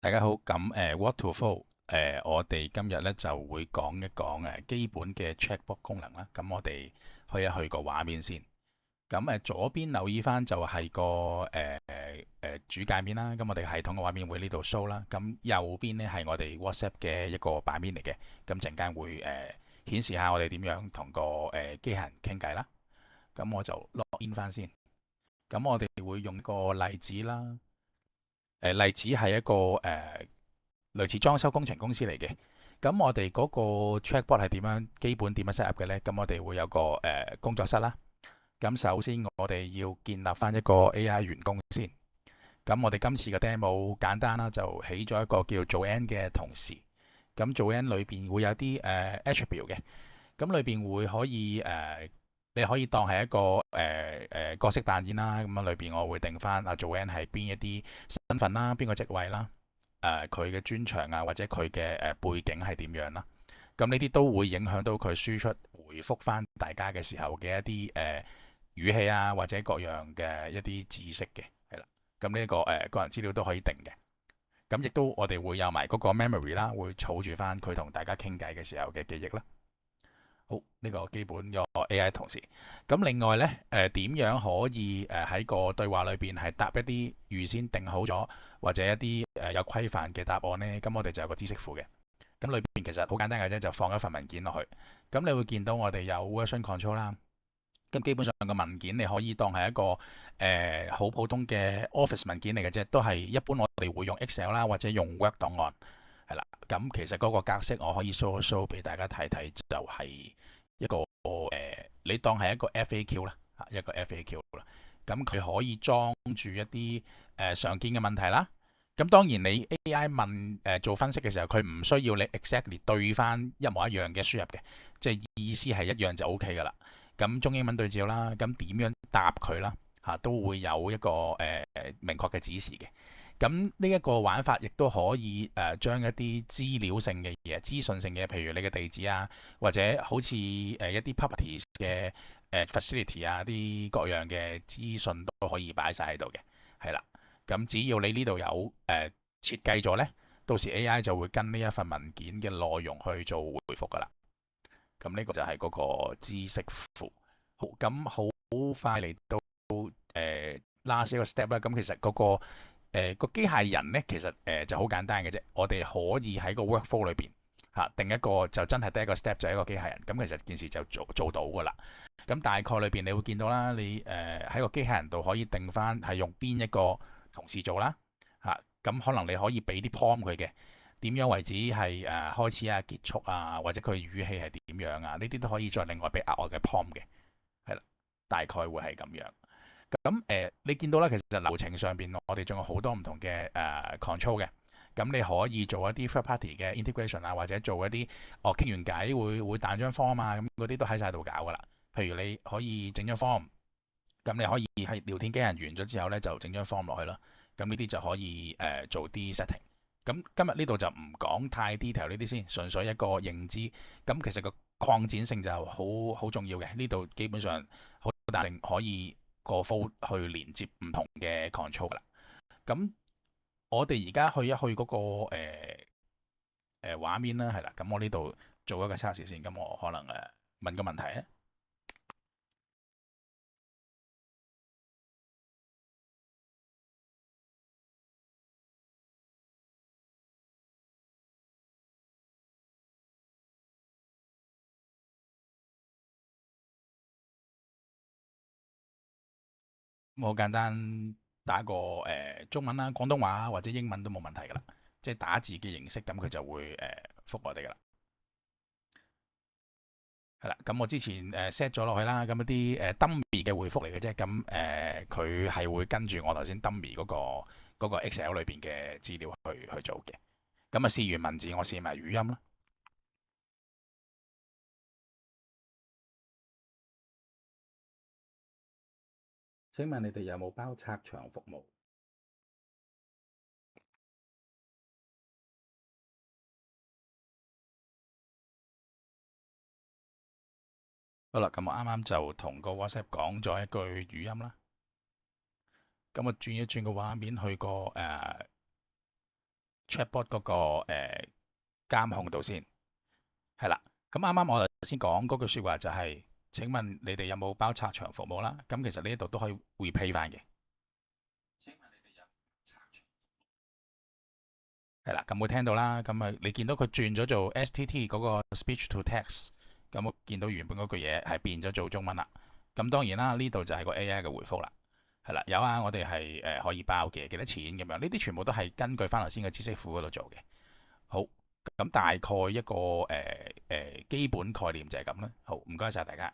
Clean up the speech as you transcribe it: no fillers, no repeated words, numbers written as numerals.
大家好，咁What to Fold 我哋今日咧就會講一講基本嘅 checkbox 功能啦。咁我哋去一去個畫面先。咁左邊留意翻就係個主界面啦。咁我哋系統嘅畫面會呢度 show 啦。咁右邊呢係我哋 WhatsApp 嘅一個版面嚟嘅。咁陣間會顯示下我哋點樣同個機械人傾偈啦。咁我就 log in 翻先。咁我哋會用個例子啦。例子係一個類似裝修工程公司嚟嘅。咁我哋嗰個 chatbot 係點樣基本點樣 set up 嘅呢？咁我哋會有個工作室啦。咁首先我哋要建立翻一個 AI 員工先。咁我哋今次嘅 demo 簡單啦，就起咗一個叫做 Joanne 嘅同事。咁 Joanne 裏邊會有啲attribute 嘅。咁裏邊會可以你可以當係一個角色扮演啦。咁啊裏邊我會定翻阿 Joanne 係邊一啲身份啦，邊個職位啦。佢嘅專長啊，或者佢嘅背景係點樣啦？咁呢啲都會影響到佢輸出回覆翻大家嘅時候嘅一啲語氣啊，或者各樣嘅一啲知識嘅，係啦。咁呢一個個人資料都可以定嘅。咁亦都我哋會有埋嗰個 memory 啦，會儲住翻佢同大家傾偈嘅時候嘅記憶啦。好，呢個基本個 AI 同事。咁另外呢，點樣可以喺個對話裏邊係答一啲預先定好咗或者一啲有規範嘅答案呢？咁我哋就有個知識庫嘅。咁裏邊其實好簡單嘅啫，就放一份文件落去。咁你會見到我哋有 version control 啦。咁基本上個文件你可以當係一個好普通嘅 Office 文件嚟嘅啫，都係一般我哋會用 Excel 啦，或者用 Word 檔案係啦。咁其實嗰個格式我可以 show 一 show 俾大家睇睇，就係一個你當係一個 FAQ 啦，一個 FAQ 啦。咁佢可以裝住一啲常見嘅問題啦。咁當然你 AI 問做分析嘅時候，佢唔需要你 exactly 對翻一模一樣嘅輸入嘅，即係意思係一樣就 OK 噶啦。咁中英文對照啦，咁點樣答佢啦？都會有一個明確嘅指示嘅。咁呢一個玩法亦都可以將一啲資料性嘅嘢、資訊性嘅，譬如你嘅地址啊，或者好似一啲 properties 嘅facility 啊，啲各樣嘅資訊都可以擺晒喺度嘅，係啦。咁只要你呢度有設計咗呢，到時 AI 就會跟呢一份文件嘅內容去做回覆噶啦。咁呢個就係嗰個知識庫。好，咁好快嚟到last 一個 step 啦。咁其實嗰、個機械人呢，其實就好簡單嘅啫。我哋可以喺個 workflow 裏邊定一個就真係第一個 step 就係一個機械人。咁其實件事就做到噶啦。咁大概裏邊你會見到啦，你喺個機械人度可以定翻係用邊一個同事做啦。咁可能你可以俾啲 prompt 佢嘅。點樣為止係開始啊、結束啊，或者佢語氣係點樣啊？呢啲都可以再另外俾額外嘅 prompt 嘅，係啦，大概會係咁樣。咁你見到啦，其實流程上邊我哋仲有好多唔同嘅control 嘅。咁你可以做一啲 third party 嘅 integration 啊，或者做一啲傾完偈會彈張 form 啊，咁嗰啲都喺晒度搞噶啦。譬如你可以整張 form，咁你可以喺聊天機器人完咗之後咧，就整張 form 落去啦。咁呢啲就可以做啲 setting。咁今日呢度就唔講太 detail 呢啲先，純粹一個認知。咁其實個擴展性就好重要嘅。呢度基本上好大性可以個 flow 去連接唔同嘅 control 噶啦。咁我哋而家去一去嗰、個畫面啦，係啦。咁我呢度做一個測試先。咁我可能問個問題咧。好簡單，打個中文啦、廣東話或者英文都冇問題噶啦，即係打字嘅形式，咁佢就會覆我哋噶啦。係啦，咁我之前set 咗落去啦，咁一啲dummy 嘅回覆嚟嘅啫，咁佢係會跟住我頭先 dummy 嗰個 Excel 裏邊嘅資料去做嘅。咁啊試完文字，我試埋語音啦。請問你哋有冇包拆牆服務？好啦，咁我啱啱就同個 WhatsApp 講咗一句語音啦。咁我轉一轉個畫面去個 chatbot 嗰個監控度先。係啦，咁啱啱我頭先講嗰句説話就係、請問你哋有冇包拆牆服務啦？咁其實呢一度都可以 replay 翻嘅。請問你哋有拆牆？係啦，咁會聽到啦。咁啊，你見到佢轉咗做 STT 嗰個 speech to text，咁我見到原本嗰句嘢係變咗做中文啦。咁當然啦，呢度就係個 AI 嘅回覆啦。係啦，有啊，我哋係可以包嘅，幾多錢咁樣？呢啲全部都係根據翻頭先嘅知識庫嗰度做嘅。好，咁大概一個基本概念就係咁啦。好，唔該晒大家。